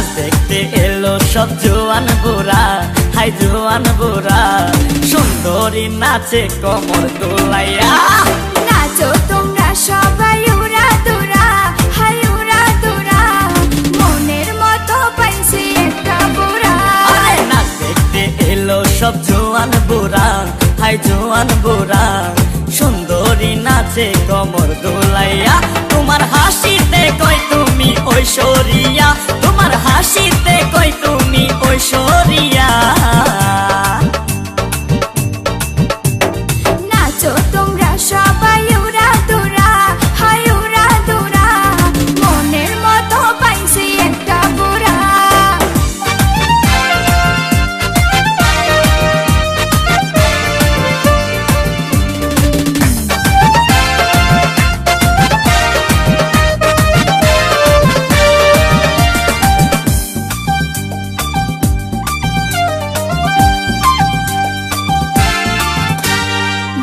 নাচ দেখতে এলো সব জোয়ান বুড়া, হাই জোয়ান বুড়া, সুন্দরী নাচে কোমর দোলাইয়া। নাচো তোমরা সবাই উড়া দুরা, হাই উড়া দুরা, মনের মতো পাইছি একটা বুড়া। আরে নাচ দেখতে এলো সব জোয়ান বুড়া, হাই জোয়ান বুড়া, সুন্দরী নাচে কোমর দোলাইয়া। তোমার হাসিতে কই তুমি ঐশ্বরিয়া, তোমার হাসিতে কই তুমি ঐশ্বরিয়া। নাচো তোমরা সবাই উড়া দুরা, হাই উড়া দুরা, মনের মতো পাইছি একটা বুড়া।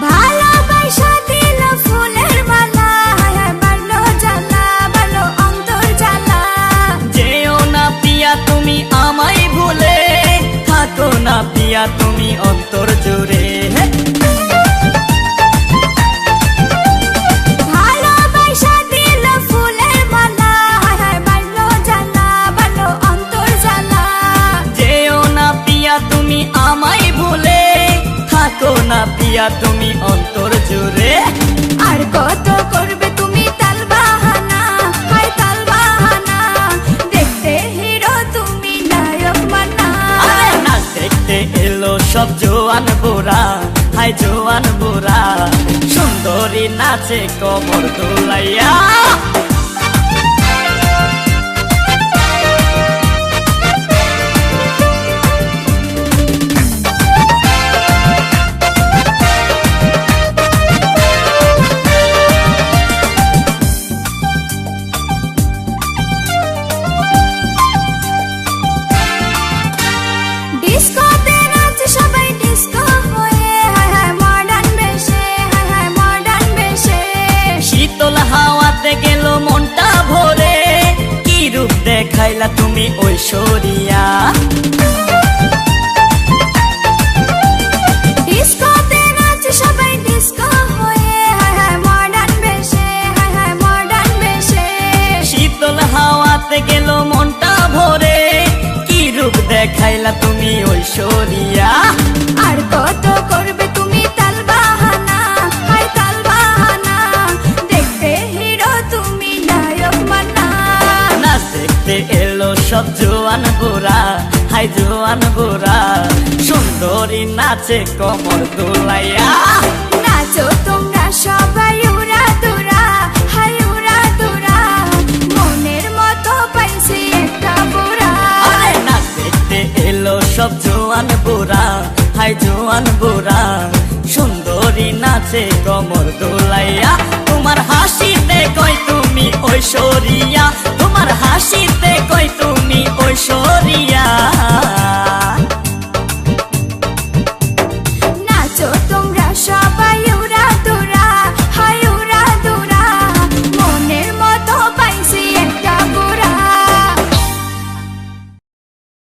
ভালোবাসা দিল ফুলের মালা, হায় বাড়লো জ্বালা, বাড়লো অন্তর জ্বালা। যেও না পিয়া তুমি আমায় ভুলে, থাকো না পিয়া তুমি অন্তর জুড়ে। ভালোবাসা দিল ফুলের মালা, হায় বাড়লো জ্বালা, বাড়লো অন্তর জ্বালা। যেও না পিয়া তুমি আমায় ভুলে, থাকো না পিয়া তুমি অন্তর জুড়ে। আর কত করবে তুমি তাল বাহানা, হায় তাল বাহানা, দেখতে হিরো তুমি নায়ক মানা। আরে নাচ দেখতে এলো সব জোয়ান বুড়া, হাই জোয়ান বুড়া, সুন্দরী নাচে কোমর দোলাইয়া। ডিস্কোতে নাচে সবাই ডিস্কো হয়ে, হায় হায় মডার্ন বেশে, হায় হায় মডার্ন বেশে। শীতল হাওয়াতে গেল মনটা ভরে, কি রূপ দেখাইলা তুমি ঐশ্বরিয়া। ডিস্কোতে নাচে সবাই ডিস্কো হয়ে, হায় হায় মডার্ন বেশে, হায় হায় মডার্ন বেশে। শীতল হাওয়াতে গেল মনটা ভরে, কি রূপ দেখাইলা তুমি ঐশ্বরিয়া। আর কত করবে তুমি তাল বাহানা, হায় তাল বাহানা, দেখতে হিরো তুমি নায়ক মানা। নাচ দেখতে এলো সব জোয়ান বুড়া, হাই জোয়ান বুড়া, সুন্দরী নাচে কোমর দোলাইয়া। নাচো তোমরা সবাই উড়া দুরা, হাই উড়া দুরা, মনের মতো পাইছি একটা বুড়া। আরে নাচ দেখতে এলো সব জোয়ান বুড়া, হাই জোয়ান বুড়া, সুন্দরী নাচে কোমর দোলাইয়া। তোমার হাসিতে কই তুমি ঐশ্বরিয়া, তোমার হাসিতে কই তুমি ঐশ্বরিয়া।